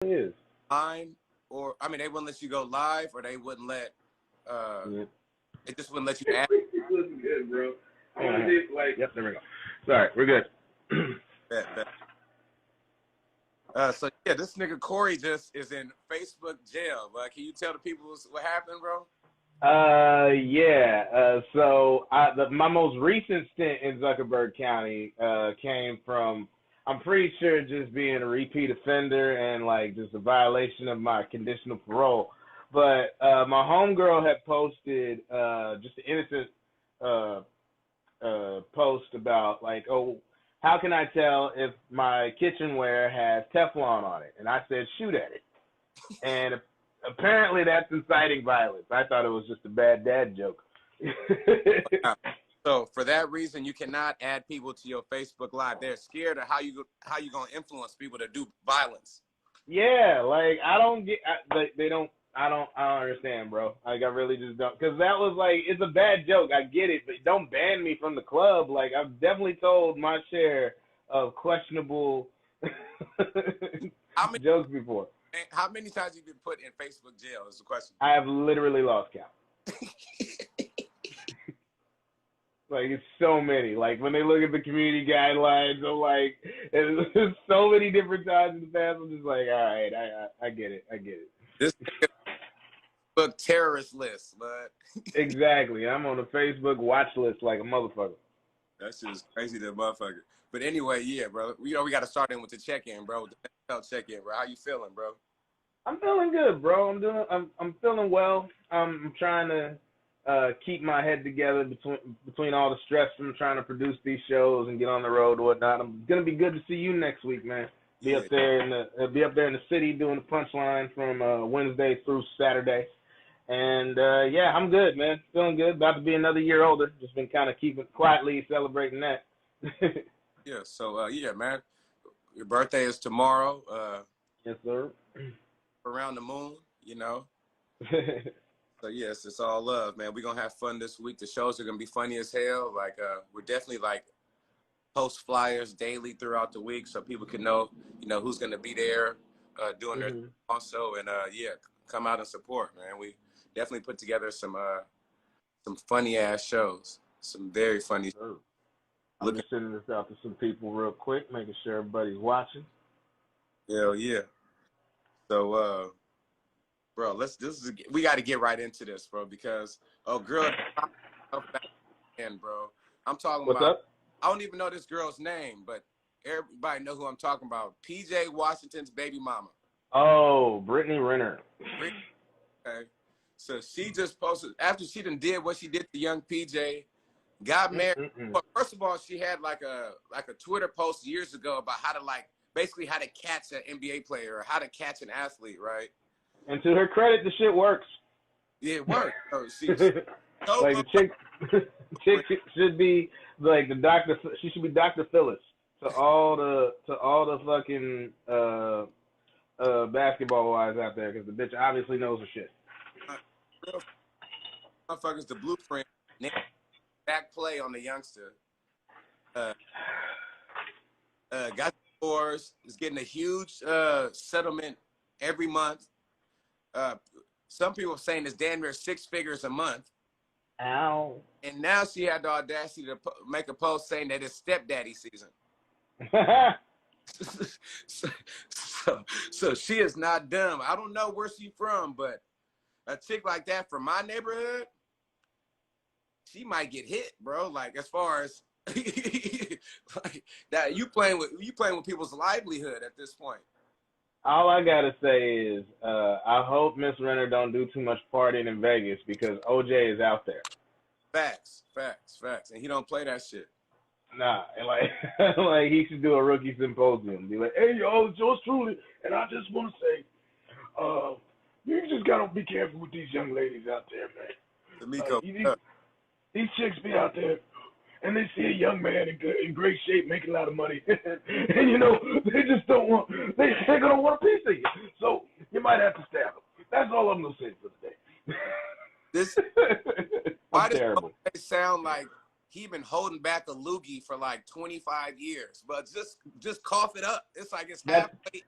is. Line, or I mean, they wouldn't let you go live, or they wouldn't let. It just wouldn't let you add. Looking good, bro. I want to see, like, yep, there we go. Sorry, we're good. Bet. So yeah, this nigga Cory just is in Facebook jail. But can you tell the people what happened, bro? Yeah. So my most recent stint in Zuckerberg County came from, I'm pretty sure, just being a repeat offender and like just a violation of my conditional parole. But my homegirl had posted just an innocent post about like, oh, how can I tell if my kitchenware has Teflon on it? And I said, shoot at it. And apparently that's inciting violence. I thought it was just a bad dad joke. So for that reason, you cannot add people to your Facebook Live. They're scared of how you gonna influence people to do violence. Yeah, like I don't understand, bro. Like I really just don't, because that was like, it's a bad joke. I get it, but don't ban me from the club. Like I've definitely told my share of questionable jokes before. How many times have you been put in Facebook jail is the question. I have literally lost count. Like, it's so many. Like, when they look at the community guidelines, I'm like, there's so many different times in the past. I'm just like, all right, I get it. This Facebook terrorist list, but exactly. I'm on the Facebook watch list like a motherfucker. That shit is crazy, that motherfucker. But anyway, yeah, bro. We got to start in with the check-in, bro. The check-in, bro. How you feeling, bro? I'm feeling good, bro. I'm feeling well. I'm trying to keep my head together between all the stress from trying to produce these shows and get on the road and whatnot. I'm gonna be good to see you next week, man. Be up there in the city doing the punchline from Wednesday through Saturday. And yeah, I'm good, man. Feeling good. About to be another year older. Just been kind of keeping quietly celebrating that. Yeah. So yeah, man. Your birthday is tomorrow. Yes, sir. Around the moon, you know. So yes, it's all love, man. We're gonna have fun this week. The shows are gonna be funny as hell. Like we're definitely like post flyers daily throughout the week so people can know, who's gonna be there doing their also. And yeah, come out and support, man. We definitely put together some funny ass shows. Some very funny. I'm just sending this out to some people real quick, making sure everybody's watching. Hell yeah. So bro, we got to get right into this, bro, because girl, and bro, I'm talking What's about. Up? I don't even know this girl's name, but everybody know who I'm talking about. PJ Washington's baby mama. Oh, Brittany Renner. Okay, so she just posted after she did what she did to young PJ, got married. Well, first of all, she had like a Twitter post years ago about how to basically how to catch an NBA player or how to catch an athlete, right? And to her credit, the shit works. Yeah, it worked. So like the chick should be like the doctor. She should be Dr. Phyllis to all the fucking basketball wives out there, because the bitch obviously knows her shit. Motherfuckers, the blueprint. Back play on the youngster. Got scores. Is getting a huge settlement every month. Some people are saying it's damn near 6 figures a month. Ow. And now she had the audacity to make a post saying that it's stepdaddy season. so she is not dumb. I don't know where she's from, but a chick like that from my neighborhood, she might get hit, bro. Like, as far as like that, you playing with people's livelihood at this point. All I gotta say is, I hope Miss Renner don't do too much partying in Vegas, because OJ is out there. Facts, and he don't play that shit. Nah, and like he should do a rookie symposium. Be like, hey, yo, it's yours truly, and I just want to say, you just gotta be careful with these young ladies out there, man. These chicks be out there, and they see a young man in great shape, making a lot of money, and they just don't want. They're gonna want a piece of you, so you might have to stab them. That's all I'm gonna say for today. Why does it sound like he been holding back a loogie for like 25 years? But just cough it up. It's like it's halfway.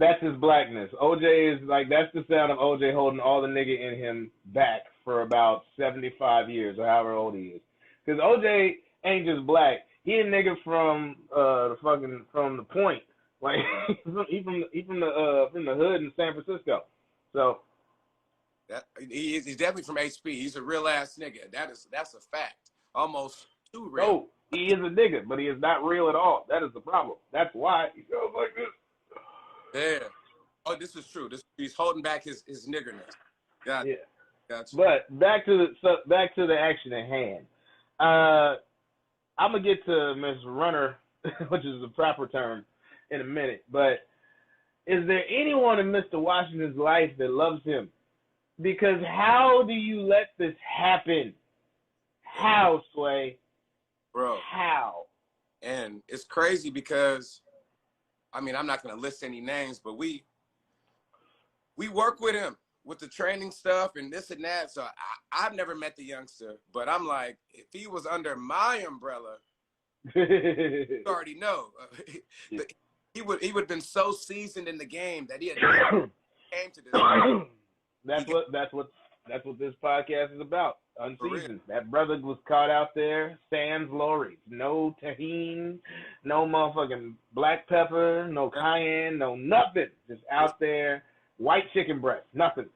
That's his blackness. OJ is like, that's the sound of OJ holding all the nigga in him back for about 75 years or however old he is. Because OJ ain't just black. He a nigga from from the point. Like he from the hood in San Francisco. So he's definitely from HP. He's a real ass nigga. That's a fact. Almost too real. Oh, he is a nigga, but he is not real at all. That is the problem. That's why he goes like this. Yeah. Oh, this is true. He's holding back his niggerness. Gotcha. Yeah. Gotcha. But back to the action at hand. I'm gonna get to Miss Runner, which is the proper term, in a minute. But is there anyone in Mr. Washington's life that loves him? Because how do you let this happen? How, Sway? Bro. How? And it's crazy because, I mean, I'm not going to list any names, but we work with him with the training stuff and this and that. So I've never met the youngster, but I'm like, if he was under my umbrella, you already know. He would have been so seasoned in the game that he had came to this. That's what this podcast is about. Unseasoned. That brother was caught out there, sans lorry. No tahini, no motherfucking black pepper, no cayenne, no nothing. Just out there, white chicken breast, nothing.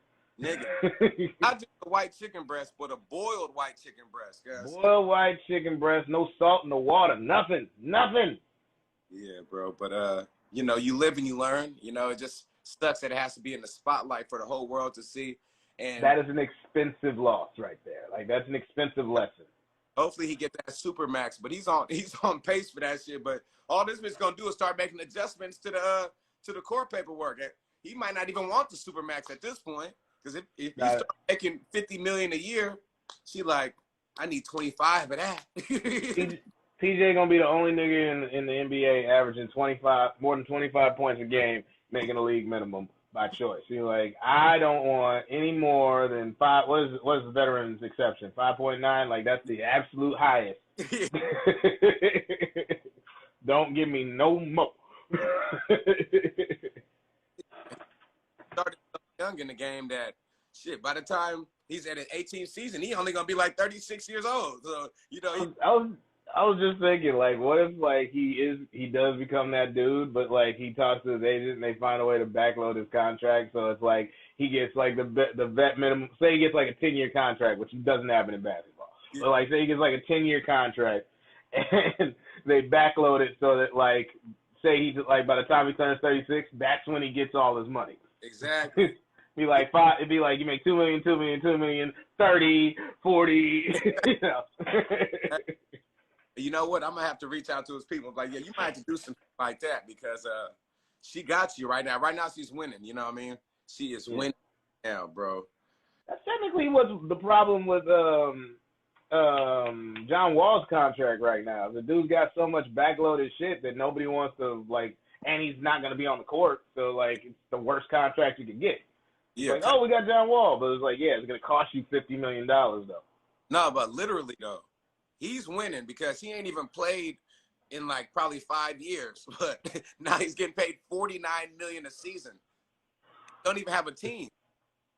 Nigga, not just a white chicken breast, but a boiled white chicken breast, guys. Boiled white chicken breast, no salt in the water, nothing. Yeah, bro. But you know, you live and you learn. You know, it just sucks that it has to be in the spotlight for the whole world to see. And that is an expensive loss right there. Like, that's an expensive lesson. Hopefully he gets that super max, but he's on pace for that shit. But all this bitch gonna do is start making adjustments to the court paperwork. He might not even want the super max at this point, because if you start making $50 million a year, she like, I need 25 of that. TJ gonna be the only nigga in the NBA averaging more than 25 points a game, making a league minimum by choice. You're like, I don't want any more than 5. What is the veteran's exception? 5.9. Like, that's the absolute highest. Don't give me no more. Started so young in the game that shit. By the time he's at his 18th season, he only gonna be like 36 years old. So you know, I was just thinking, like, what if, like, he does become that dude, but, like, he talks to his agent and they find a way to backload his contract, so it's like he gets, like, the vet minimum. Say he gets, like, a 10-year contract, which doesn't happen in basketball. Yeah. But, like, say he gets, like, a 10-year contract, and they backload it so that, like, say he's, like, by the time he turns 36, that's when he gets all his money. Exactly. Be like it'd be like you make $2 million, $2 million, $2 million, 30, 40, you know. You know what? I'm gonna have to reach out to his people. Like, yeah, you might have to do something like that because she got you right now. Right now, she's winning. You know what I mean? She is winning now, bro. That's technically what's the problem with John Wall's contract right now. The dude's got so much backloaded shit that nobody wants to, like, and he's not gonna be on the court. So, like, it's the worst contract you could get. Yeah. Like, oh, we got John Wall, but it's like, yeah, it's gonna cost you $50 million though. No, but literally though. He's winning because he ain't even played in like probably 5 years, but now he's getting paid $49 million a season. Don't even have a team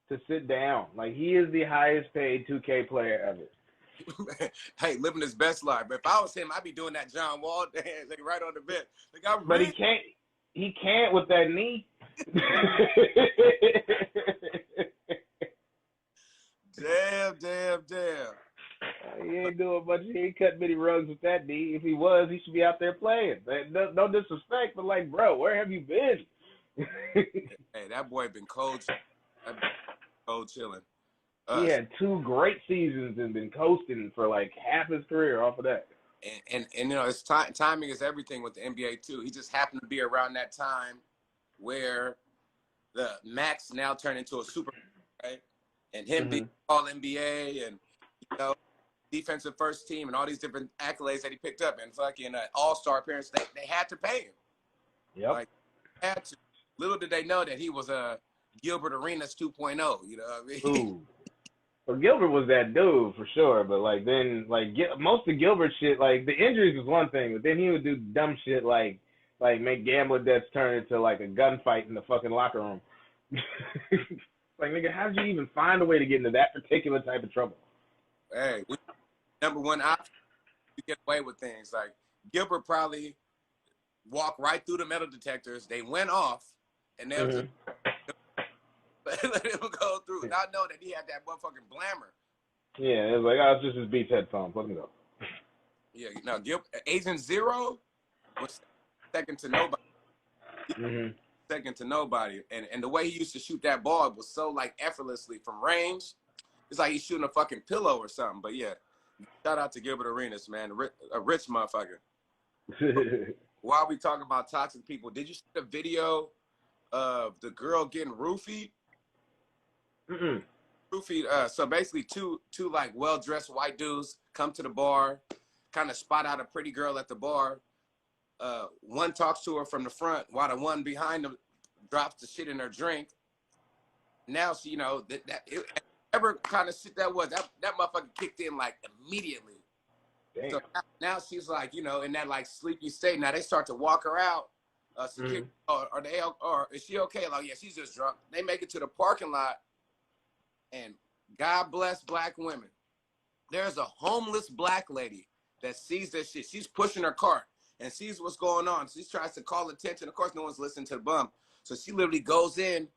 to sit down. Like, he is the highest paid 2K player ever. Hey, living his best life. But if I was him, I'd be doing that John Wall dance, like right on the bench. Like, but he can't. He can't with that knee. Damn. He ain't doing much. He ain't cutting many rugs with that knee. If he was, he should be out there playing. No disrespect, but, like, bro, where have you been? Hey, that boy been cold. Cold chilling. He had 2 great seasons and been coasting for, like, half his career off of that. And you know, it's timing is everything with the NBA too. He just happened to be around that time where the Max now turned into a super, right? And him being all NBA and, you know, defensive first team and all these different accolades that he picked up and fucking all-star appearance, they had to pay him. Yep. Like, had to. Little did they know that he was a Gilbert Arenas 2.0, you know what I mean? Ooh. Well, Gilbert was that dude for sure, but, like, then, like, most of Gilbert's shit, like, the injuries was one thing, but then he would do dumb shit like like make gambling debts turn into like a gunfight in the fucking locker room. Like, nigga, how did you even find a way to get into that particular type of trouble? Hey, number one option to get away with things. Like Gilbert probably walked right through the metal detectors. They went off, and they just let him go through. Not know that he had that motherfucking blammer. Yeah, it was like, oh, it's just his Beats headphones. Let me go. Yeah, now Agent Zero was second to nobody. Second to nobody, and the way he used to shoot that ball was so like effortlessly from range. It's like he's shooting a fucking pillow or something. But yeah, shout out to Gilbert Arenas, man, a rich motherfucker. While we talking about toxic people, did you see the video of the girl getting roofied? Roofied. So basically, two like well-dressed white dudes come to the bar, kind of spot out a pretty girl at the bar. One talks to her from the front, while the one behind them drops the shit in her drink. Now she, you know, whatever kind of shit that was, that motherfucker kicked in like immediately. Damn. So now she's like, you know, in that like sleepy state. Now they start to walk her out. Security, or is she okay? Like, yeah, she's just drunk. They make it to the parking lot, and God bless black women. There's a homeless black lady that sees this shit. She's pushing her cart and sees what's going on. She tries to call attention. Of course, no one's listening to the bum. So she literally goes in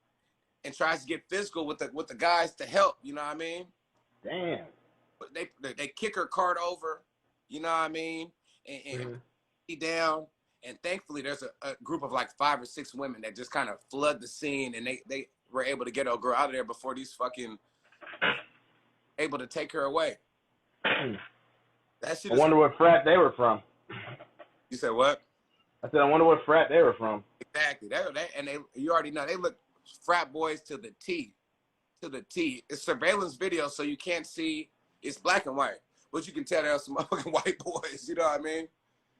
and tries to get physical with the guys to help. You know what I mean? Damn. But they kick her cart over. You know what I mean? And down. And thankfully, there's a group of like 5 or 6 women that just kind of flood the scene, and they were able to get a girl out of there before these fucking able to take her away. That shit. I wonder what frat they were from. You said what? I said I wonder what frat they were from. Exactly. You already know they look frat boys to the T. To the T. It's surveillance video, so you can't see. It's black and white, but you can tell there's some motherfucking white boys. You know what I mean?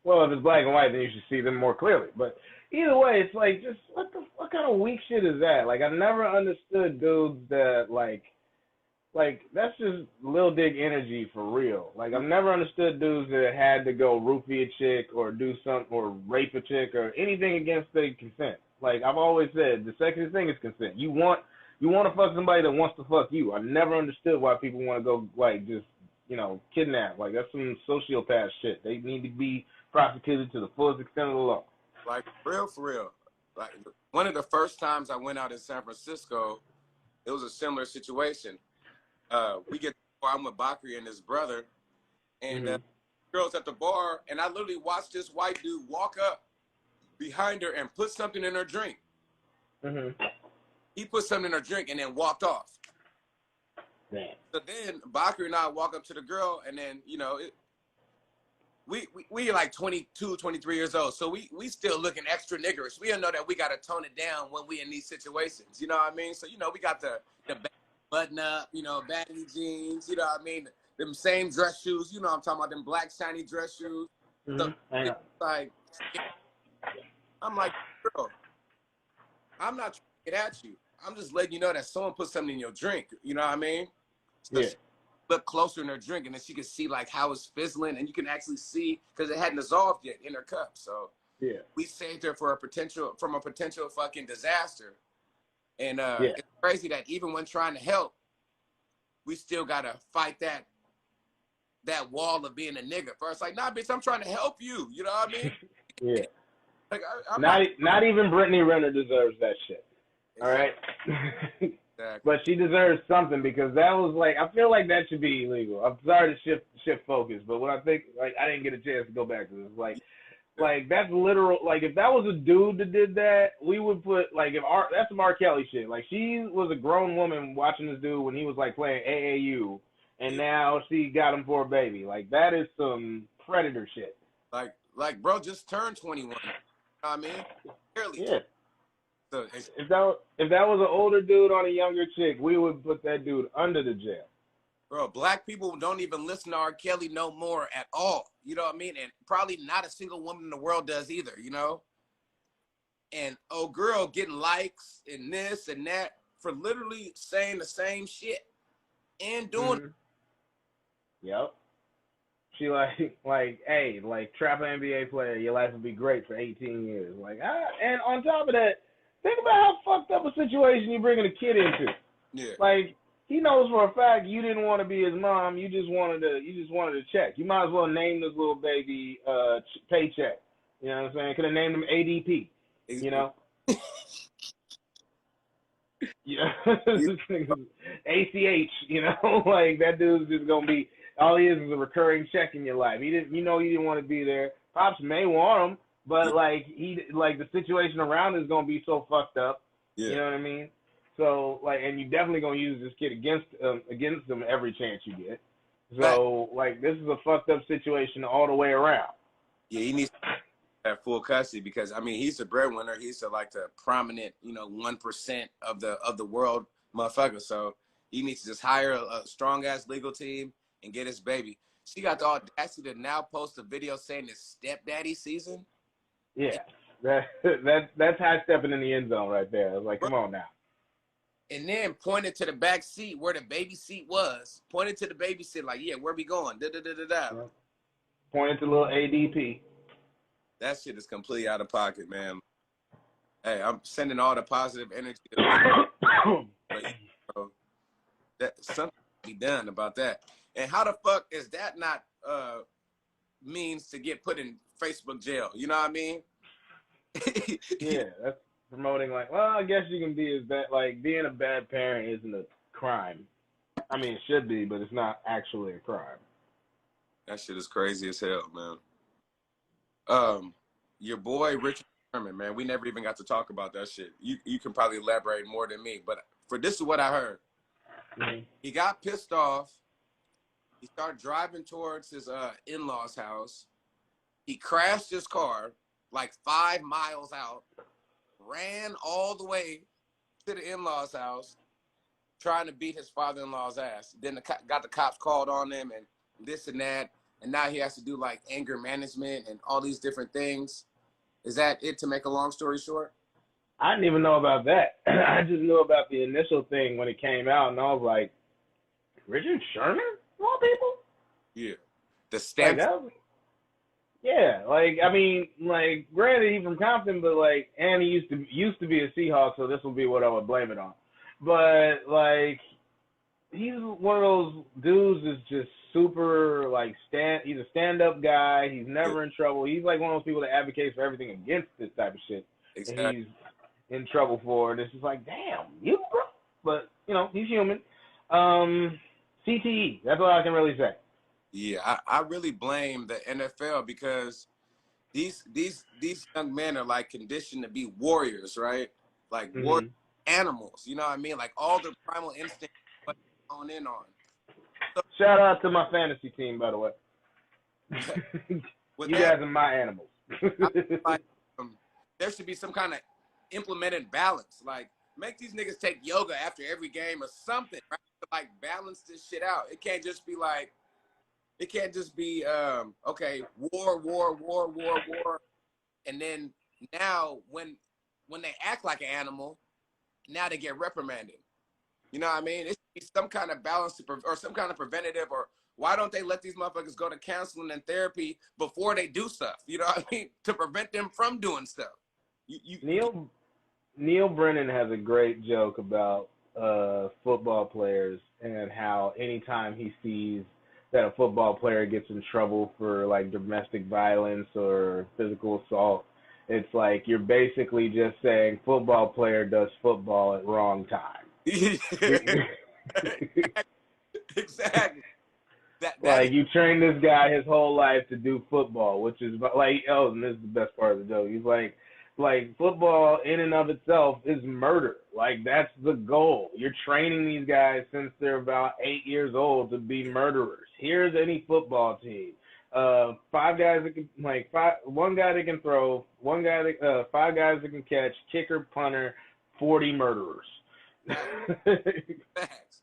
Well, if it's black and white, then you should see them more clearly. But either way, it's like, just what kind of weak shit is that? Like, I've never understood dudes that like that's just Lil Dick energy for real. Like, I've never understood dudes that had to go roofie a chick or do something or rape a chick or anything against their consent. Like, I've always said, the sexiest thing is consent. You want to fuck somebody that wants to fuck you. I never understood why people want to go like just, you know, kidnap. Like, that's some sociopath shit. They need to be prosecuted to the fullest extent of the law. Like, for real. Like, one of the first times I went out in San Francisco, it was a similar situation. I'm with Bakri and his brother, and girls at the bar, and I literally watched this white dude walk up behind her and put something in her drink. He put something in her drink and then walked off. Damn. So then Bakri and I walk up to the girl, and then, you know, we like 22, 23 years old, so we still looking extra niggerish. We don't know that we got to tone it down when we in these situations. You know what I mean? So, you know, we got the button up, you know, baggy jeans, you know what I mean? Them same dress shoes, you know what I'm talking about, them black shiny dress shoes. So it's like, I'm like, girl, I'm not trying to get at you. I'm just letting you know that someone put something in your drink. You know what I mean? So she looked closer in her drink, and then she could see like how it's fizzling, and you can actually see because it hadn't dissolved yet in her cup. So we saved her from a potential fucking disaster. And it's crazy that even when trying to help, we still gotta fight that wall of being a nigga. First, like, nah, bitch, I'm trying to help you. You know what I mean? Like, not even Brittany Renner deserves that shit. All right. Exactly. But she deserves something, because that was like, I feel like that should be illegal. I'm sorry to shift focus, but when I think, like, I didn't get a chance to go back to this. Like that's literal. Like, if that was a dude that did that, we would put, like, that's some R. Kelly shit. Like, she was a grown woman watching this dude when he was like playing AAU, and now she got him for a baby. Like, that is some predator shit. Like, bro, just turned 21. You know what I mean? Barely. Yeah. So if that was an older dude on a younger chick, we would put that dude under the jail. Bro, black people don't even listen to R. Kelly no more at all. You know what I mean? And probably not a single woman in the world does either, you know? And girl getting likes and this and that for literally saying the same shit and doing it. Yep. She hey, like trap an NBA player, your life would be great for 18 years. And on top of that, think about how fucked up a situation you're bringing a kid into. Yeah. Like, he knows for a fact you didn't want to be his mom. You just wanted to check. You might as well name this little baby Paycheck. You know what I'm saying? Could have named him ADP. You know? Yeah. ACH. You know, like that dude's just gonna be. All he is a recurring check in your life. You didn't want to be there. Pops may want him, but the situation around is gonna be so fucked up. Yeah. You know what I mean? So and you're definitely gonna use this kid against them every chance you get. So this is a fucked up situation all the way around. Yeah, he needs to have full custody because I mean he's a breadwinner. He's the prominent 1% of the world motherfucker. So he needs to just hire a strong ass legal team and get his baby. She got the audacity to now post a video saying it's stepdaddy season. Yeah, that's high stepping in the end zone right there. I was like, come on now. And then pointed to the back seat where the baby seat was. Pointed to the baby seat like, yeah, where we going? Da da da da da. Yeah. Pointed to little ADP. That shit is completely out of pocket, man. Hey, I'm sending all the positive energy. But, that something be done about that. And how the fuck is that not means to get put in Facebook jail? You know what I mean? Yeah, that's promoting I guess you can be as bad. Like being a bad parent isn't a crime. I mean, it should be, but it's not actually a crime. That shit is crazy as hell, man. Your boy Richard Sherman, man, we never even got to talk about that shit. You can probably elaborate more than me, but this is what I heard. Mm-hmm. He got pissed off. He started driving towards his in-laws' house. He crashed his car 5 miles out, ran all the way to the in-laws' house, trying to beat his father-in-law's ass. Then got the cops called on him and this and that. And now he has to do anger management and all these different things. Is that it, to make a long story short? I didn't even know about that. I just knew about the initial thing when it came out, and I was like, Richard Sherman? Of all people? Yeah. The stamp. Yeah, granted he's from Compton, but and he used to be a Seahawk, so this will be what I would blame it on. But he's one of those dudes that's just super he's a stand-up guy. He's never in trouble. He's one of those people that advocates for everything against this type of shit. Exactly. And he's in trouble for it. It's just damn, you bro. But he's human. CTE. That's all I can really say. Yeah, I really blame the NFL because these young men are conditioned to be warriors, right? Warrior animals. You know what I mean? All their primal instincts going in on. So, shout out to my fantasy team, by the way. You guys are my animals. There should be some kind of implemented balance. Make these niggas take yoga after every game or something, right? To balance this shit out. It can't just be okay, war. And then now when they act like an animal, now they get reprimanded. You know what I mean? It should be some kind of balance or some kind of preventative, or why don't they let these motherfuckers go to counseling and therapy before they do stuff? You know what I mean? To prevent them from doing stuff. Neil Brennan has a great joke about football players and how anytime he sees that a football player gets in trouble for domestic violence or physical assault, it's you're basically just saying football player does football at wrong time. Exactly. You train this guy his whole life to do football, which is and this is the best part of the joke. He's football in and of itself is murder. That's the goal. You're training these guys since they're about 8 years old to be murderers. Here's any football team. 5 guys that can one guy that can throw, 5 guys that can catch, kicker, punter, 40 murderers. Facts.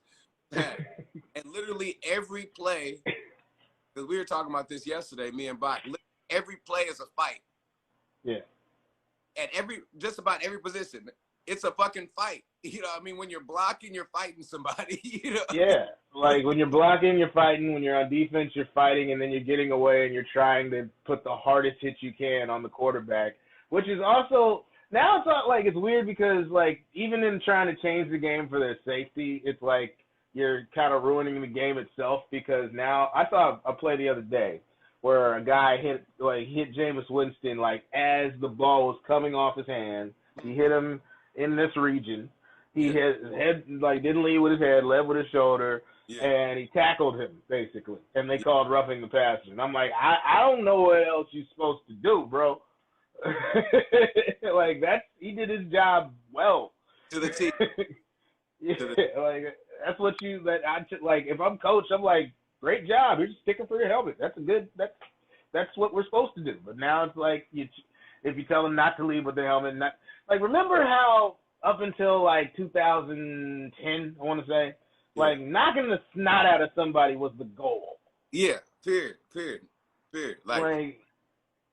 And literally every play, because we were talking about this yesterday, me and Bot, every play is a fight. Yeah. At just about every position. it's a fucking fight. You know what I mean? When you're blocking, you're fighting somebody. You know? Yeah, like when you're blocking, you're fighting. When you're on defense, you're fighting, and then you're getting away and you're trying to put the hardest hit you can on the quarterback, which is also now it's not like it's weird because like even in trying to change the game for their safety, it's like you're kind of ruining the game itself because now I saw a play the other day where a guy hit Jameis Winston like as the ball was coming off his hand. He hit him in this region. He hit his head, like, didn't lead with his head, led with his shoulder, and he tackled him, basically. And they called roughing the passer. And I'm like, I don't know what else you're supposed to do, bro. Like, he did his job well. To the team. Like, that's what like, if I'm coach, I'm like, great job. You're just sticking for your helmet. That's what we're supposed to do. But now it's like, if you tell them not to leave with their helmet, like, remember how up until like 2010, I want to say, like knocking the snot out of somebody was the goal. Yeah, period. Like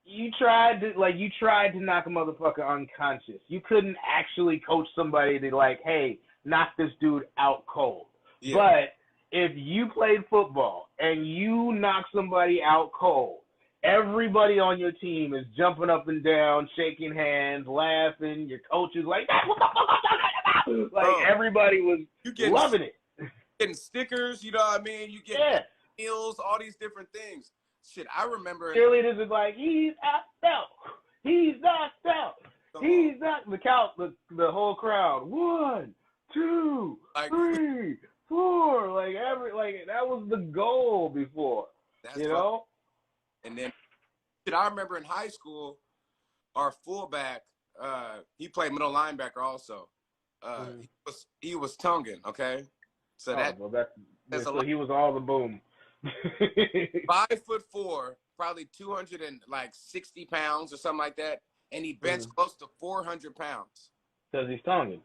you tried to knock a motherfucker unconscious. You couldn't actually coach somebody to like, hey, knock this dude out cold. Yeah. But if you played football and you knock somebody out cold, everybody on your team is jumping up and down, shaking hands, laughing. Your coach is like, that's what the fuck I'm talking about. Like, everybody was loving it. Getting stickers, you know what I mean? You get meals, all these different things. Shit, I remember. Cheerleaders is like, he's knocked out. He's knocked out. He's knocked. The whole crowd. 1, 2, 3, 4. Like, that was the goal before. You know? And then, I remember in high school, our fullback, he played middle linebacker also. He was Tongan, okay? So so he was all the boom. 5'4", probably 260 pounds or something like that, and he benched close to 400 pounds. Because he's Tongan.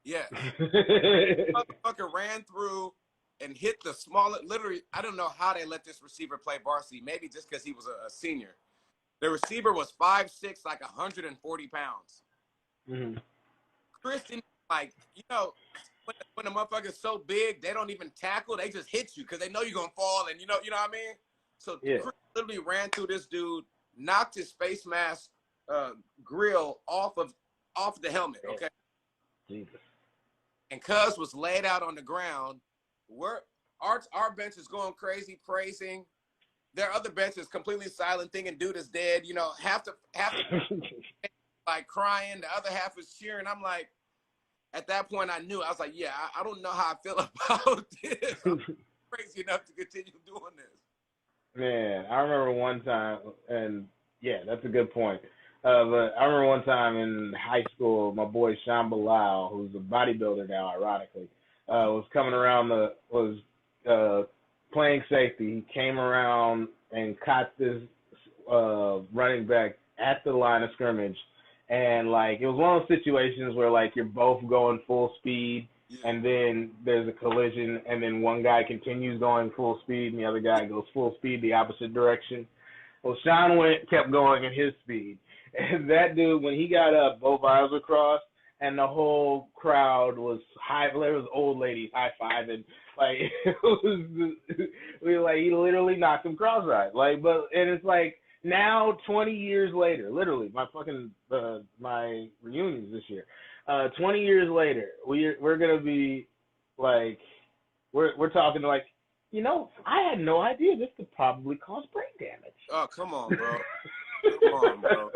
Yeah. Motherfucker ran through and hit the smallest, literally, I don't know how they let this receiver play varsity. Maybe just because he was a senior. The receiver was 5'6", like 140 pounds. Mm-hmm. Christian, like, you know, when the motherfucker's so big, they don't even tackle. They just hit you because they know you're going to fall. And you know what I mean? So Chris literally ran through this dude, knocked his face mask grill off the helmet, okay? Jesus. And Cuz was laid out on the ground. Our bench is going crazy, praising. Their other bench is completely silent, thinking dude is dead. You know, half the like crying, the other half is cheering. I'm like, at that point, I knew. I was like, yeah, I don't know how I feel about this. I'm crazy enough to continue doing this. Man, I remember one time, and yeah, that's a good point. But I remember one time in high school, my boy Sean Bilal, who's a bodybuilder now, ironically, was coming around playing safety. He came around and caught this running back at the line of scrimmage. And, like, it was one of those situations where, like, you're both going full speed, and then there's a collision, and then one guy continues going full speed, and the other guy goes full speed the opposite direction. Well, Sean kept going at his speed. And that dude, when he got up, both eyes were crossed, and the whole crowd was there was old ladies high-fiving. Like, he literally knocked him cross-eyed. Like, and it's like, now, 20 years later, literally, my reunions this year, 20 years later, we're gonna be like, we're talking like, you know, I had no idea this could probably cause brain damage. Oh, come on, bro. Come on, bro.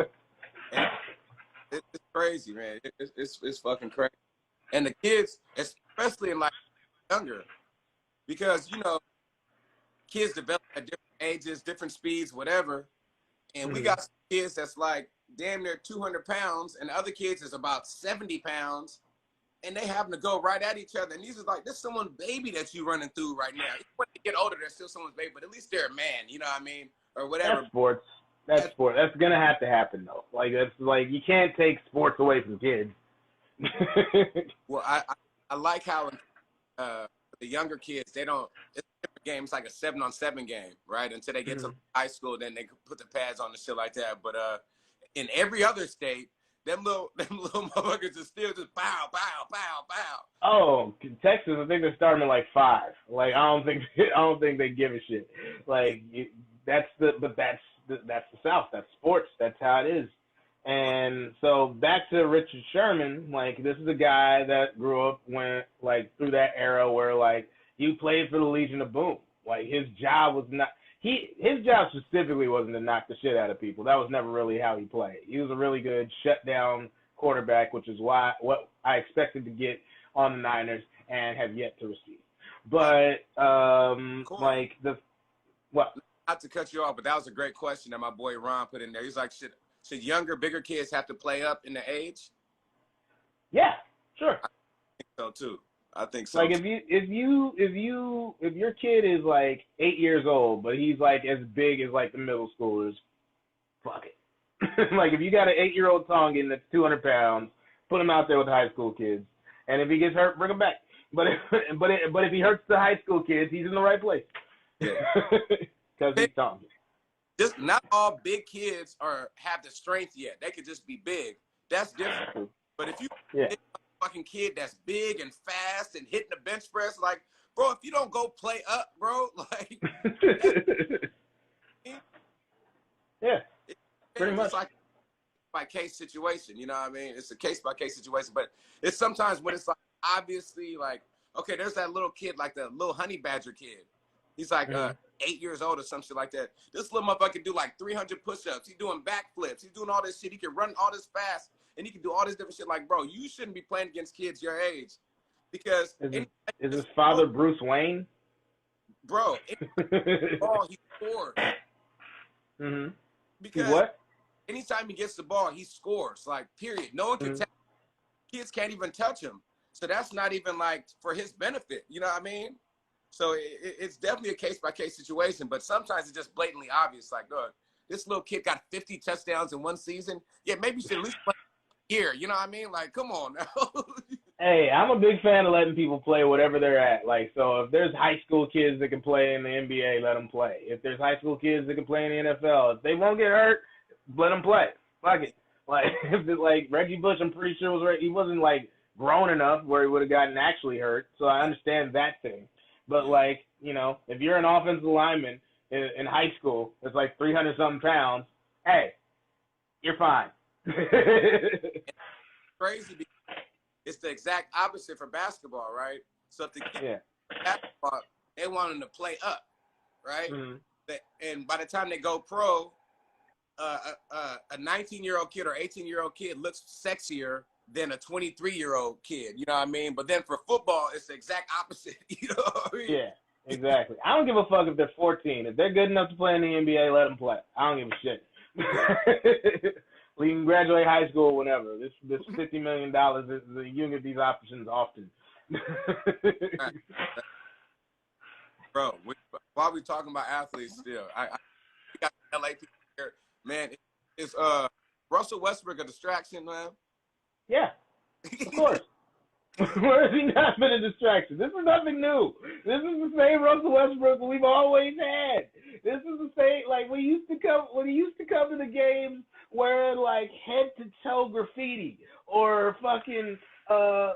It's crazy, man. It's fucking crazy. And the kids, especially in like younger, because you know, kids develop at different ages, different speeds, whatever. And we got some kids that's like damn near 200 pounds, and the other kids is about 70 pounds, and they happen to go right at each other. And these is like, this is someone's baby that you running through right now. Even when they get older, they're still someone's baby, but at least they're a man, you know what I mean? Or whatever. That's sports. That's sport. That's gonna have to happen though. Like that's like you can't take sports away from kids. Well, I like how the younger kids, they don't. It's a different game. It's like a 7-on-7 game, right? Until they get to high school, then they can put the pads on and shit like that. But in every other state, them little motherfuckers is still just pow, pow, pow, pow. Oh, Texas, I think they're starting at like 5. Like I don't think they give a shit. Like that's the South. That's sports. That's how it is. And so back to Richard Sherman, like this is a guy that grew up through that era where like you played for the Legion of Boom. Like his job was not his job specifically wasn't to knock the shit out of people. That was never really how he played. He was a really good shutdown quarterback, which is what I expected to get on the Niners and have yet to receive. But Cool. like the what? Not to cut you off, but that was a great question that my boy Ron put in there. He's like, should younger, bigger kids have to play up in the age? Yeah, sure. I think so too. I think so. Like if your kid is like 8 years old, but he's like as big as like the middle schoolers, fuck it. Like if you got an 8-year-old Tongan that's 200 pounds, put him out there with the high school kids, and if he gets hurt, bring him back. But if he hurts the high school kids, he's in the right place. Yeah. Because he's Tongan. Just not all big kids have the strength yet. They could just be big. That's different. But if you get a fucking kid that's big and fast and hitting the bench press, like, bro, if you don't go play up, bro, like, yeah, pretty much. It's like by case situation. You know what I mean? It's a case by case situation. But it's sometimes when it's like obviously like, okay, there's that little kid, like the little honey badger kid. He's like 8 years old or some shit like that. This little motherfucker can do like 300 push-ups. He's doing backflips. He's doing all this shit. He can run all this fast, and he can do all this different shit. Like, bro, you shouldn't be playing against kids your age, because is his father Bruce Wayne? Bro, ball he scores. Mm-hmm. Because what? Anytime he gets the ball, he scores. Like, period. No one can kids can't even touch him. So that's not even like for his benefit. You know what I mean? So it's definitely a case-by-case situation, but sometimes it's just blatantly obvious. Like, look, this little kid got 50 touchdowns in one season. Yeah, maybe you should at least play here. You know what I mean? Like, come on now. Hey, I'm a big fan of letting people play whatever they're at. Like, so if there's high school kids that can play in the NBA, let them play. If there's high school kids that can play in the NFL, if they won't get hurt, let them play. Fuck it. Like, if it's like Reggie Bush, I'm pretty sure he wasn't like grown enough where he would have gotten actually hurt. So I understand that thing. But, like, you know, if you're an offensive lineman in high school that's like 300-something pounds, hey, you're fine. Crazy because it's the exact opposite for basketball, right? So if the kids basketball, they want them to play up, right? Mm-hmm. And by the time they go pro, a 19-year-old kid or 18-year-old kid looks sexier than a 23-year-old kid, you know what I mean? But then for football, it's the exact opposite, you know what I mean? Yeah, exactly. I don't give a fuck if they're 14. If they're good enough to play in the NBA, let them play. I don't give a shit. We can graduate high school whenever. This $50 million, you can get these options often. Bro, while we're talking about athletes still, we got LA people here. Man, is Russell Westbrook a distraction, man? Yeah, of course. Where has he not been a distraction? This is nothing new. This is the same Russell Westbrook we've always had. This is the same, like, when he used to come to the games wearing, like, head-to-toe graffiti or fucking,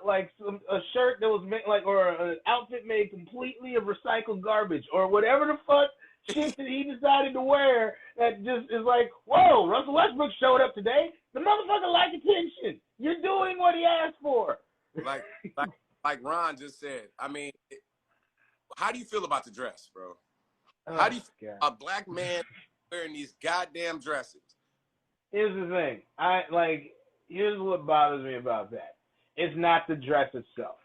like, a shirt that was made, like, or an outfit made completely of recycled garbage or whatever the fuck shit that he decided to wear that just is like, whoa, Russell Westbrook showed up today. The motherfucker liked attention. You're doing what he asked for. Like Ron just said. I mean, how do you feel about the dress, bro? How do you feel a black man wearing these goddamn dresses? Here's the thing. Here's what bothers me about that. It's not the dress itself.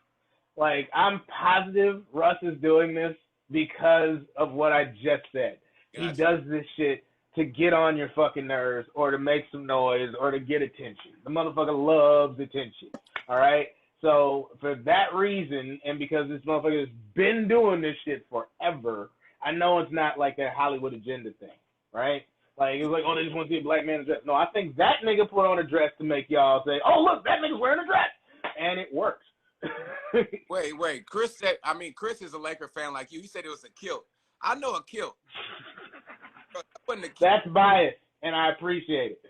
Like, I'm positive Russ is doing this because of what I just said. Gotcha. He does this shit to get on your fucking nerves or to make some noise or to get attention. The motherfucker loves attention, all right? So for that reason, and because this motherfucker has been doing this shit forever, I know it's not like a Hollywood agenda thing, right? Like, it's like, oh, they just want to see a black man in a dress. No, I think that nigga put on a dress to make y'all say, oh, look, that nigga's wearing a dress. And it works. Wait. Chris said, Chris is a Laker fan like you. He said it was a kilt. I know a kilt. That's biased, and I appreciate it.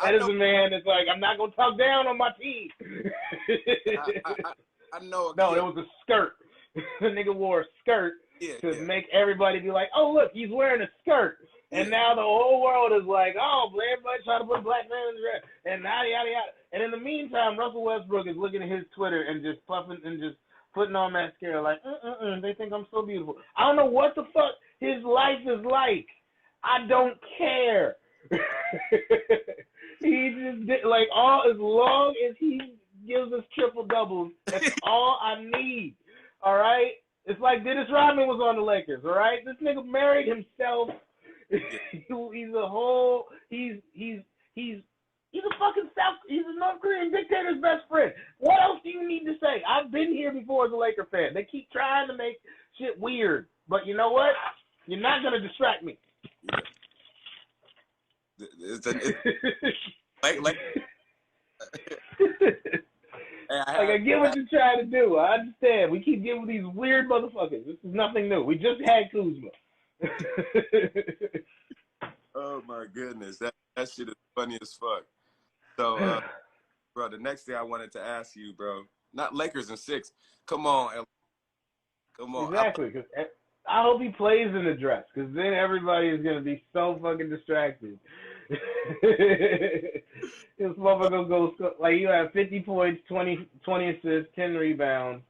That is a man that's like, I'm not gonna talk down on my team. I know. No, it was a skirt. The nigga wore a skirt to make everybody be like, oh look, he's wearing a skirt. And now the whole world is like, oh, everybody's trying to put a black man in the dress. And yada, yada, yada. And in the meantime, Russell Westbrook is looking at his Twitter and just puffing and just putting on mascara like, they think I'm so beautiful. I don't know what the fuck his life is like. I don't care. He just did, like, as long as he gives us triple doubles, that's all I need. All right? It's like Dennis Rodman was on the Lakers, all right? This nigga married himself. He's a North Korean dictator's best friend. What else do you need to say? I've been here before as a Laker fan. They keep trying to make shit weird, but you know what? You're not gonna distract me. I get what you're trying to do. I understand. We keep giving these weird motherfuckers. This is nothing new. We just had Kuzma. Oh my goodness, that shit is funny as fuck. So, bro, the next thing I wanted to ask you, bro, not Lakers in 6. Come on. Exactly. Because I hope he plays in the dress, because then everybody is gonna be so fucking distracted. This motherfucker goes like, you have 50 points, 20 assists, 10 rebounds.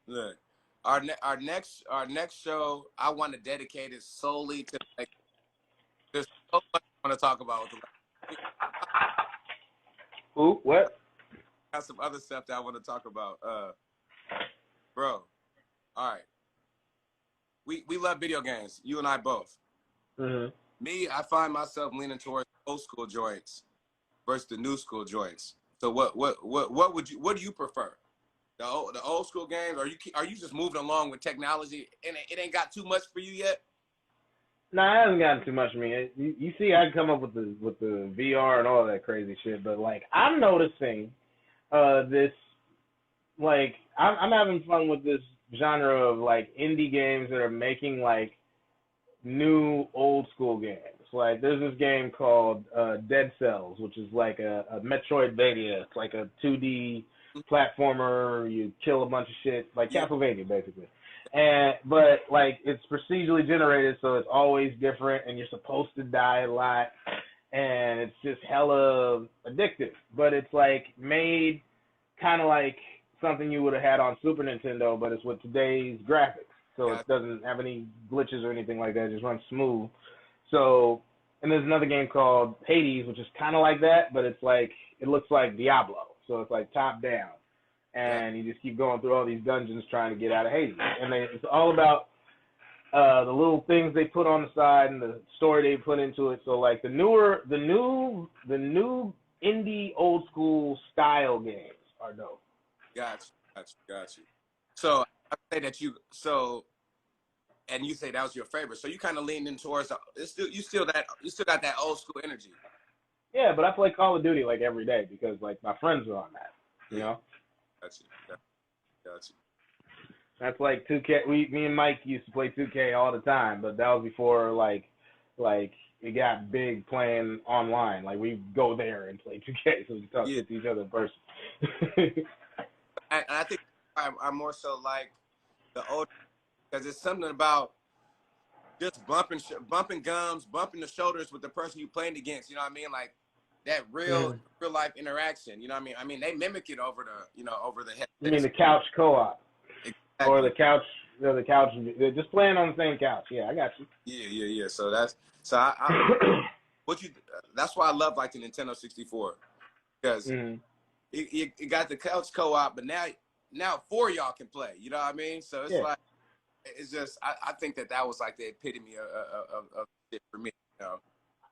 Look, our next show, I want to dedicate it solely to, like, there's so much I want to talk about with the Lakers. Ooh, what? Got some other stuff that I want to talk about. Bro, all right. We love video games, you and I both. Mm-hmm. Me, I find myself leaning towards old school joints versus the new school joints. So what do you prefer? The old school games? Are you just moving along with technology and it ain't got too much for you yet? No, it hasn't gotten too much for me. You see, I come up with the VR and all that crazy shit, but like I'm noticing this, like I'm having fun with this genre of like indie games that are making like new old school games. Like there's this game called Dead Cells, which is like a Metroidvania. It's like a 2D platformer. You kill a bunch of shit, like Castlevania basically. But like it's procedurally generated, so it's always different, and you're supposed to die a lot, and it's just hella addictive. But it's like made kind of like something you would have had on Super Nintendo, but it's with today's graphics. So it doesn't have any glitches or anything like that. It just runs smooth. So, and there's another game called Hades, which is kind of like that, but it's like, it looks like Diablo. So it's like top down. And you just keep going through all these dungeons trying to get out of Hades. And it's all about the little things they put on the side and the story they put into it. So like the new indie old school style games are dope. Got you. So I say that and you say that was your favorite. So you kind of leaned in towards you still got that old school energy. Yeah, but I play Call of Duty like every day because like my friends are on that. You know. Got you. That's like 2K. Me and Mike used to play 2K all the time, but that was before like it got big playing online. Like we go there and play 2K, so we talk to each other in person. And I think I'm more so like the old, because it's something about just bumping gums, bumping the shoulders with the person you're playing against. You know what I mean? Like that real life interaction. You know what I mean? I mean they mimic it over the head. You mean the couch co-op? Exactly. Or the couch? They're just playing on the same couch. Yeah, I got you. Yeah. So that's that's why I love like the Nintendo 64, because it got the couch co-op, but now 4 y'all can play. You know what I mean? So it's like, it's just, I think that was like the epitome of it for me, you know.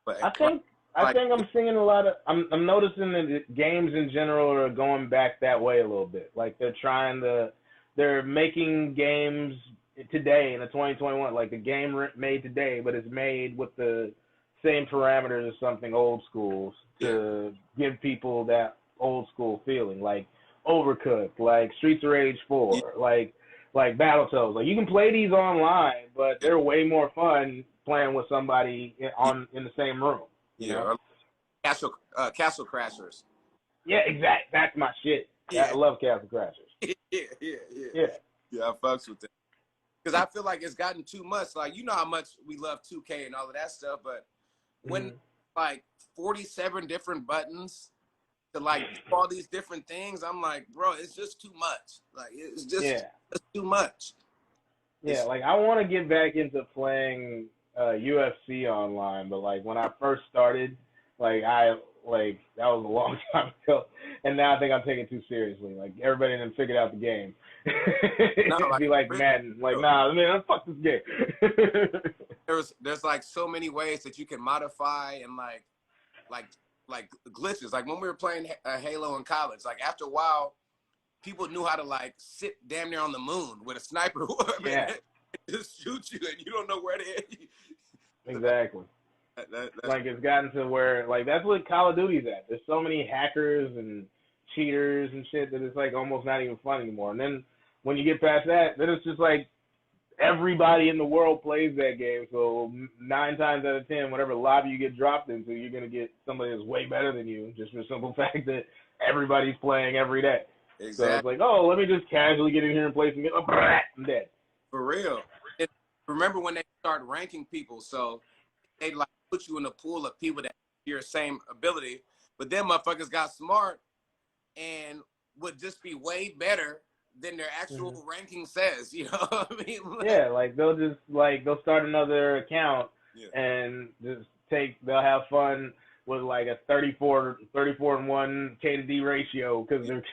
But I think I'm seeing a lot of, I'm noticing that games in general are going back that way a little bit. Like they're making games today in the 2021, like the game made today, but it's made with the same parameters as something old school to give people that old school feeling, like Overcooked, like Streets of Rage 4, like Battletoads. Like you can play these online, but they're way more fun playing with somebody in the same room. You know? Castle Crashers. Yeah, exact. That's my shit. Yeah. I love Castle Crashers. Yeah, I fucks with that. Because I feel like it's gotten too much. Like, you know how much we love 2K and all of that stuff, but when like 47 different buttons to like do all these different things, I'm like, bro, it's just too much. Like, it's just too much. Yeah, like I want to get back into playing UFC online, but like when I first started, like that was a long time ago, and now I think I'm taking it too seriously. Like everybody done figured out the game. It'd be like Madden, like nah, man, fuck this game. there's like so many ways that you can modify and like glitches. Like when we were playing Halo in college, like after a while, people knew how to like sit damn near on the moon with a sniper and just shoot you, and you don't know where to hit. Exactly. Like it's gotten to where like that's what Call of Duty's at. There's so many hackers and cheaters and shit that it's like almost not even fun anymore. And then when you get past that, then it's just like everybody in the world plays that game. So 9 times out of 10, whatever lobby you get dropped into, you're gonna get somebody that's way better than you, just for the simple fact that everybody's playing every day. Exactly. So it's like, oh, let me just casually get in here and play some game. Oh, I'm dead. For real. Remember when they start ranking people, so they like put you in a pool of people that have your same ability, but then motherfuckers got smart and would just be way better than their actual ranking says, you know what I mean? Yeah, like they'll start another account and they'll have fun with like a 34-1 K to D ratio because they're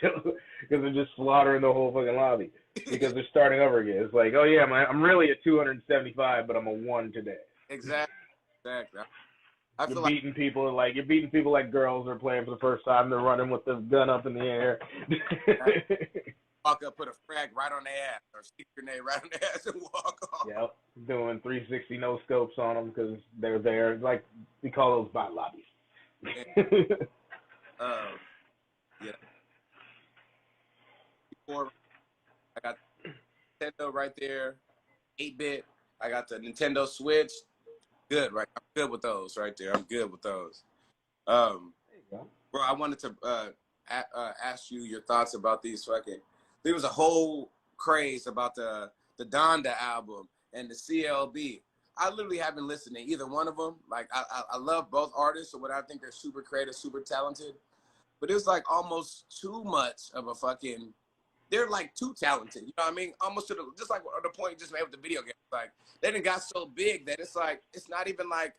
just slaughtering the whole fucking lobby because they're starting over again. It's like, oh yeah, I'm really a 275, but I'm a 1 today. Exactly. I feel you're beating people like girls are playing for the first time. They're running with the gun up in the air. Walk up, put a frag right on their ass, or stick a grenade right on their ass and walk off. Yep, doing 360 no scopes on them because they're there. Like we call those bot lobbies. Before I got Nintendo right there, 8-bit. I got the Nintendo Switch. Good, right? I'm good with those right there. I'm good with those. There you go. Bro, I wanted to ask you your thoughts about these fucking. There was a whole craze about the Donda album and the CLB. I literally haven't listened to either one of them. Like I love both artists, so what I think they're super creative, super talented. But it was like almost too much of a fucking. They're like too talented, you know what I mean? Almost to just like the point you just made with the video game. Like they done got so big that it's like it's not even like,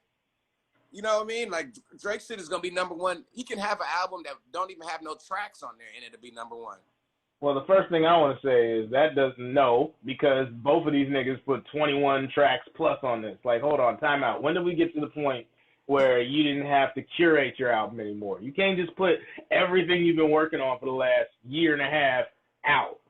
you know what I mean? Like Drake shit is gonna be #1. He can have an album that don't even have no tracks on there, and it'll be #1. Well, the first thing I want to say is that doesn't know because both of these niggas put 21 tracks plus on this. Like, hold on, time out. When did we get to the point where you didn't have to curate your album anymore? You can't just put everything you've been working on for the last year and a half out.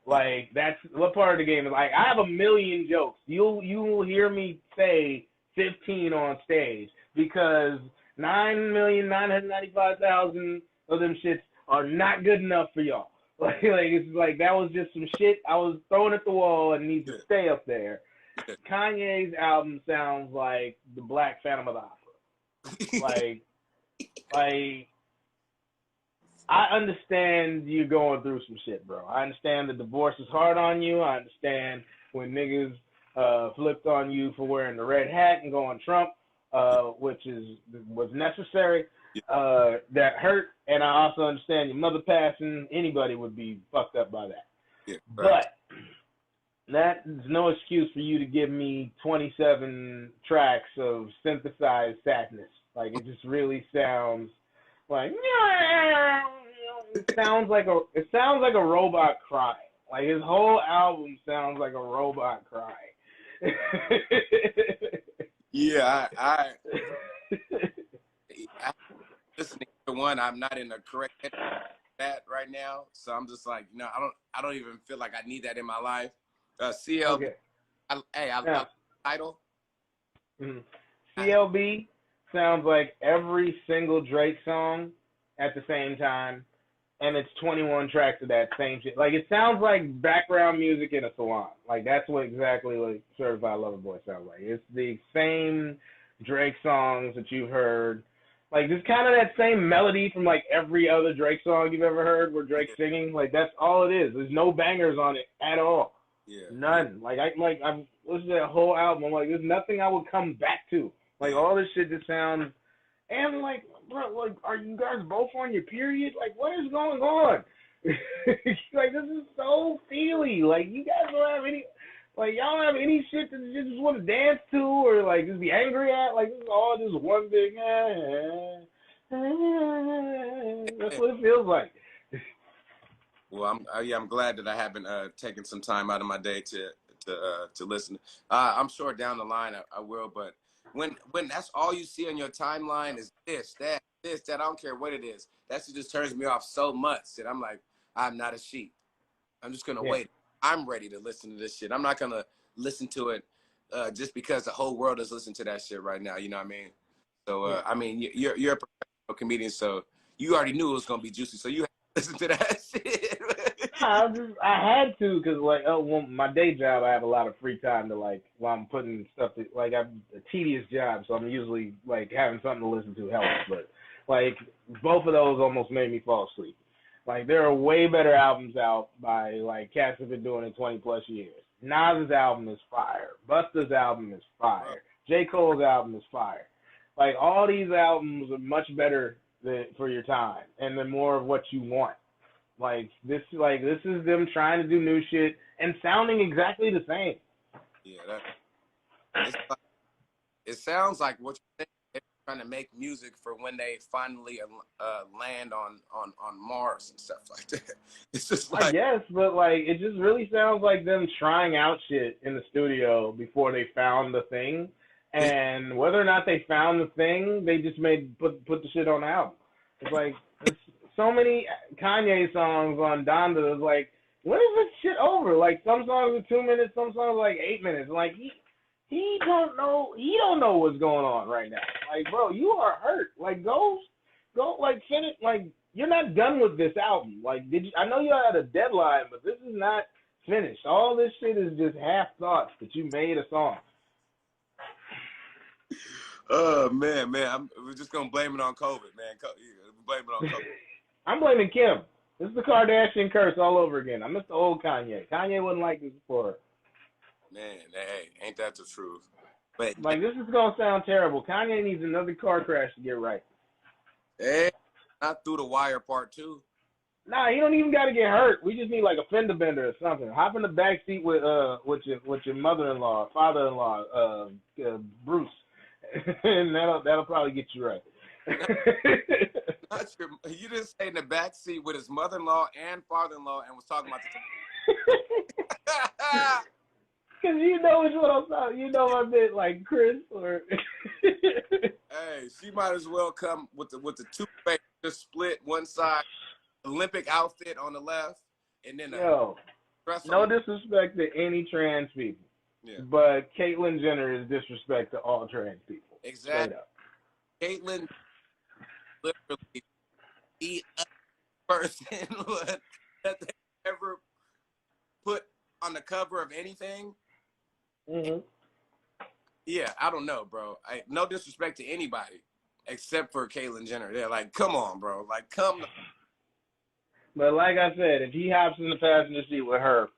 Like, that's what part of the game is. Like, I have a million jokes. You will hear me say 15 on stage because 9,995,000 of them shits are not good enough for y'all. Like it's like that was just some shit I was throwing at the wall and needs to stay up there. Kanye's album sounds like the Black Phantom of the Opera. like I understand you going through some shit, bro. I understand the divorce is hard on you. I understand when niggas flipped on you for wearing the red hat and going Trump, which was necessary. That hurt, and I also understand your mother passing. Anybody would be fucked up by that. Yeah, right. But that is no excuse for you to give me 27 tracks of synthesized sadness. Like it just really sounds like it sounds like a robot crying. Like his whole album sounds like a robot crying. Yeah, I listening to one, I'm not in the correct that right now, so I'm just like, I don't even feel like I need that in my life. CLB, okay. I title. Mm-hmm. CLB sounds like every single Drake song at the same time, and it's 21 tracks of that same shit. Like, it sounds like background music in a salon. Like, that's what exactly like Certified Lover Boy sounds like. It's the same Drake songs that you've heard. Like, it's kind of that same melody from like every other Drake song you've ever heard where Drake's singing. Like, that's all it is. There's no bangers on it at all. Yeah. None. Like, I've listened to that whole album. I'm like, there's nothing I would come back to. Like, all this shit just sounds. And like, bro, like, are you guys both on your period? Like, what is going on? Like, this is so feely. Like, you guys don't have any, like, y'all don't have any shit that you just want to dance to or like just be angry at. Like, this is all just one big. That's what it feels like. Well, I'm glad that I haven't taken some time out of my day to listen. I'm sure down the line I will, but when that's all you see on your timeline is this, that, I don't care what it is. That shit just turns me off so much that I'm like, I'm not a sheep. I'm just gonna wait. I'm ready to listen to this shit. I'm not gonna listen to it just because the whole world is listening to that shit right now. You know what I mean? So I mean, you're a professional comedian, so you already knew it was gonna be juicy. So you had to listen to that shit. I had to because like well, my day job I have a lot of free time to like while I'm putting stuff to like I'm a tedious job, so I'm usually like having something to listen to helps. But like both of those almost made me fall asleep. Like there are way better albums out by like cats have been doing it 20 plus years. Nas's album is fire. Busta's album is fire. J. Cole's album is fire. Like all these albums are much better for your time and the more of what you want. Like this is them trying to do new shit and sounding exactly the same. Yeah, it sounds like what you're saying. They're trying to make music for when they finally land on Mars and stuff like that. It's just like yes, but like it just really sounds like them trying out shit in the studio before they found the thing. And whether or not they found the thing, they just put the shit on the album. It's like so many Kanye songs on Donda is like, when is this shit over? Like some songs are 2 minutes, some songs are like 8 minutes. Like he don't know what's going on right now. Like bro, you are hurt. Like go like finish. Like you're not done with this album. Like I know you had a deadline, but this is not finished. All this shit is just half thoughts that you made a song. Oh man, we're just gonna blame it on COVID, man. Blame it on COVID. I'm blaming Kim. This is the Kardashian curse all over again. I miss the old Kanye. Kanye wasn't like this before. Man, hey, ain't that the truth? But like this is gonna sound terrible. Kanye needs another car crash to get right. Hey, not through the wire part 2. Nah, he don't even gotta get hurt. We just need like a fender bender or something. Hop in the back seat with your mother-in-law, father-in-law, Bruce, and that'll probably get you right. You didn't stay in the back seat with his mother-in-law and father-in-law and was talking about Because you know which one I'm talking. You know I meant like Chris or. Hey, she might as well come with the toothpaste just split one side, Olympic outfit on the left, and then no disrespect to any trans people. Yeah. But Caitlyn Jenner is disrespect to all trans people. Exactly. Caitlyn literally the person that they ever put on the cover of anything. Mm-hmm. Yeah, I don't know, bro. No disrespect to anybody except for Caitlyn Jenner. They're like, come on, bro. Like, come. But like I said, if he hops in the passenger seat with her,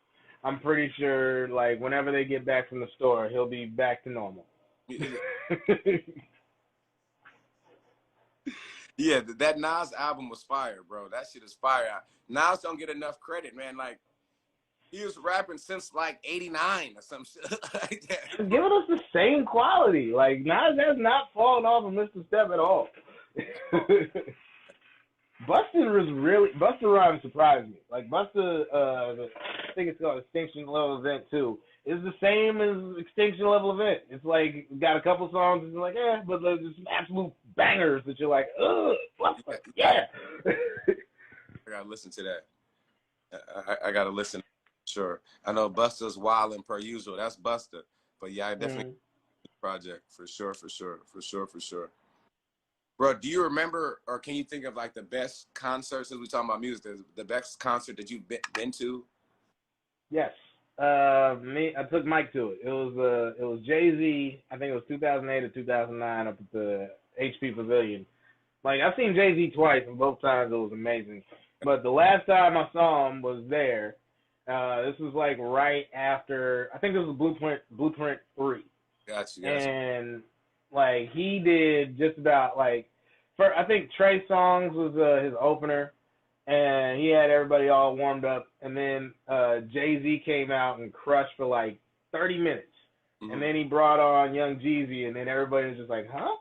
I'm pretty sure, like, whenever they get back from the store, he'll be back to normal. Yeah, that Nas album was fire, bro. That shit is fire. Nas don't get enough credit, man. Like, he was rapping since, like, 89 or some shit like that. Giving us the same quality. Like, Nas has not fallen off of Mr. Step at all. Busta Rhymes surprised me. Like, Busta, I think it's called Extinction Level Event 2, is the same as Extinction Level Event. It's like, got a couple songs, it's like, but there's some absolute bangers that you're like, ugh, Busta, yeah. I gotta listen to that. I gotta listen. Sure. I know Busta's wilding per usual. That's Busta. But yeah, I definitely project for sure. Bro, do you remember, or can you think of like the best concert, since we're talking about music, the best concert that you've been to? Yes. I took Mike to it. It was Jay-Z. I think it was 2008 or 2009 up at the HP Pavilion. Like, I've seen Jay-Z twice, and both times it was amazing. But the last time I saw him was there. This was like right after, I think this was Blueprint 3. Gotcha. And like he did just about like, I think Trey Songz was his opener, and he had everybody all warmed up, and then Jay-Z came out and crushed for like 30 minutes, and then he brought on Young Jeezy, and then everybody was just like, huh?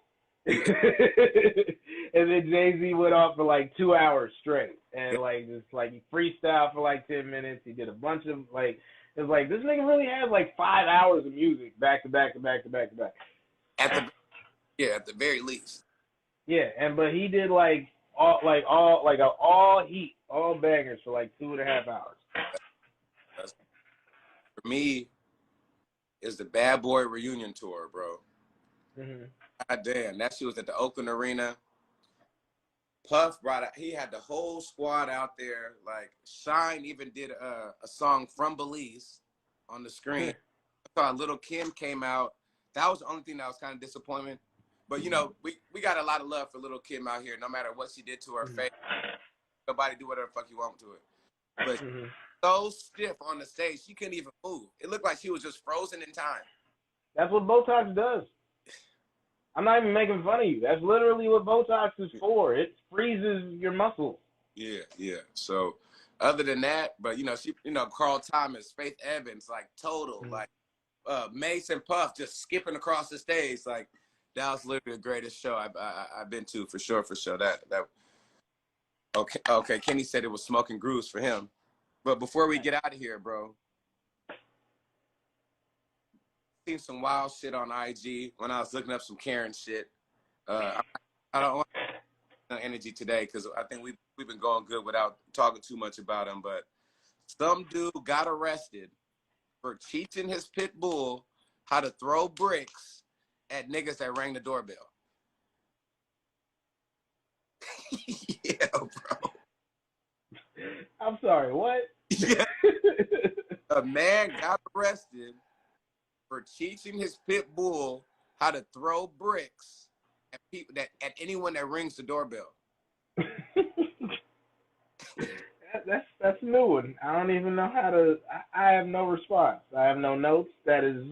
And then Jay-Z went off for like 2 hours straight, and like just like he freestyled for like 10 minutes. He did a bunch of like, it was like this nigga really had like 5 hours of music back to back to back to back to back. At the very least. Yeah, but he did like all heat, all bangers for like 2.5 hours. For me, is the Bad Boy reunion tour, bro. Mm-hmm. God damn, that shit was at the Oakland Arena. Puff brought out, he had the whole squad out there. Like Shine even did a song from Belize on the screen. I saw Little Kim came out. That was the only thing that was kind of disappointing. But you know, we got a lot of love for Little Kim out here. No matter what she did to her face, nobody do whatever the fuck you want to it. But so stiff on the stage, she couldn't even move. It looked like she was just frozen in time. That's what Botox does. I'm not even making fun of you. That's literally what Botox is for. It freezes your muscles. Yeah. So other than that, but you know, Carl Thomas, Faith Evans, like total, like Mason Puff just skipping across the stage, like that was literally the greatest show I've been to for sure. That okay. Kenny said it was Smoking Grooves for him, but before we get out of here, bro. Seen some wild shit on IG when I was looking up some Karen shit. I don't want no energy today because I think we've been going good without talking too much about him. But some dude got arrested for teaching his pit bull how to throw bricks at niggas that rang the doorbell. Yeah, bro. I'm sorry, what? Yeah. A man got arrested for teaching his pit bull how to throw bricks at people at anyone that rings the doorbell. That's a new one. I don't even know how to. I have no response. I have no notes. That is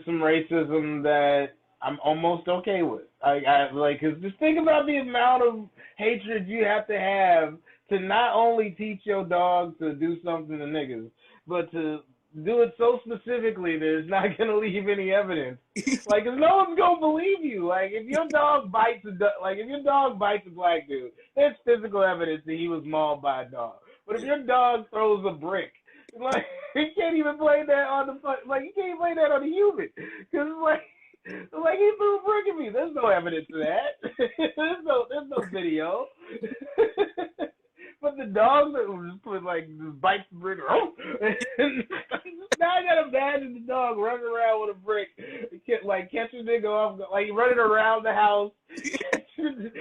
some racism that I'm almost okay with. Cause just think about the amount of hatred you have to not only teach your dog to do something to niggas, but to do it so specifically that it's not gonna leave any evidence. Like, cause no one's gonna believe you. Like, if your dog bites a black dude, there's physical evidence that he was mauled by a dog. But if your dog throws a brick, like, you can't even blame that on the you can't blame that on the human, cause like he threw a brick at me. There's no evidence of that. there's no video. But the dog that was just bites the brick. Now I gotta imagine the dog running around with a brick, like catching a nigga off, like running around the house, having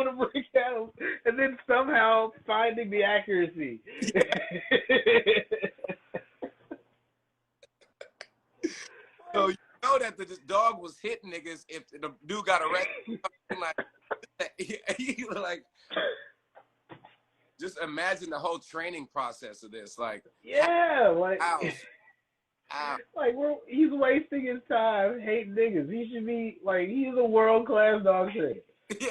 a brick house, and then somehow finding the accuracy. So you know that the dog was hitting niggas if the dude got arrested. like just imagine the whole training process of this. Like, yeah, like, ow. Like, he's wasting his time hating niggas. He should be like, he's a world-class dog trainer.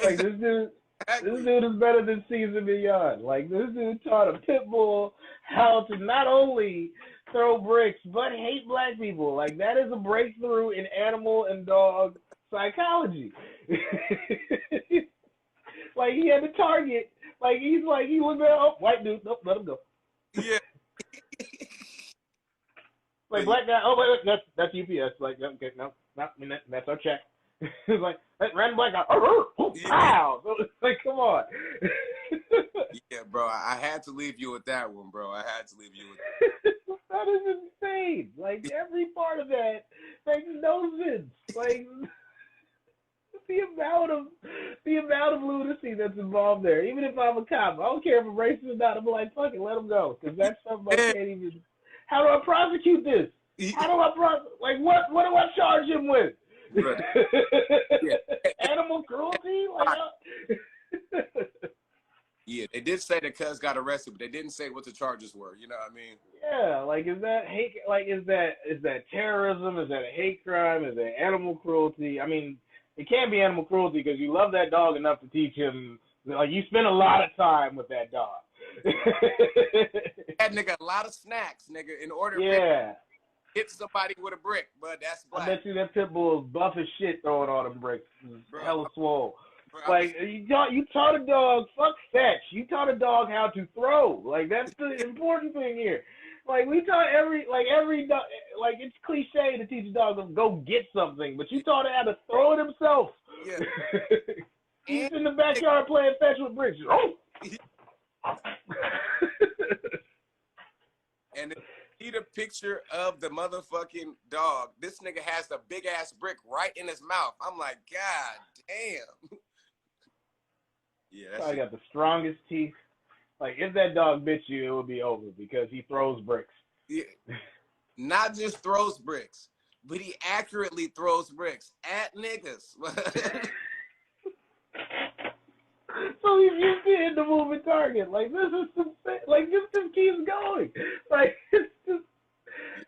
Like, this dude is better than Caesar Beyond. Like, this dude taught a pit bull how to not only throw bricks but hate black people. Like, that is a breakthrough in animal and dog psychology. Like, he had to target. Like, he was there, oh, white dude, nope, let him go. Yeah. Like, black guy, oh, wait, that's UPS. Like, okay, no, that's our check. It's like, random black guy, wow. So, like, come on. Yeah, bro, I had to leave you with that one, bro. I had to leave you with that. That is insane. Like, every part of that makes no sense. Like, the amount of lunacy that's involved there. Even if I'm a cop, I don't care if I'm racist or not. I'm like, fuck it, let him go, because that's something I can't even. How do I prosecute this? How do I what do I charge him with? Right. Yeah. Animal cruelty? Yeah, they did say the cuz got arrested, but they didn't say what the charges were. You know what I mean? Yeah, like, is that hate? Like, is that terrorism? Is that a hate crime? Is that animal cruelty? I mean, it can't be animal cruelty because you love that dog enough to teach him. Like, you spend a lot of time with that dog. That nigga a lot of snacks, nigga, in order to hit somebody with a brick, but that's black. I bet you that pit bull is buff as shit throwing all them bricks. Bro, hella swole. Bro, like, you taught a dog, fuck fetch. You taught a dog how to throw. Like, that's the important thing here. Like, we taught every dog, like, it's cliche to teach a dog to go get something, but you taught it how to throw it himself. Yeah. He's in the backyard playing fetch with bricks. Oh! And if you see the picture of the motherfucking dog, this nigga has the big ass brick right in his mouth. I'm like, God damn. Yeah, that's I got the strongest teeth. Like, if that dog bit you, it would be over because he throws bricks. Yeah. Not just throws bricks, but he accurately throws bricks at niggas. So he's used to hitting the moving target. Like, this is some, like, this just keeps going. Like, it's just,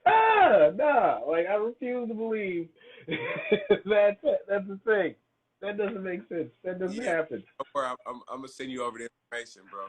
nah. Like, I refuse to believe that's the thing. That doesn't make sense. That doesn't happen. I'm gonna send you over the information, bro.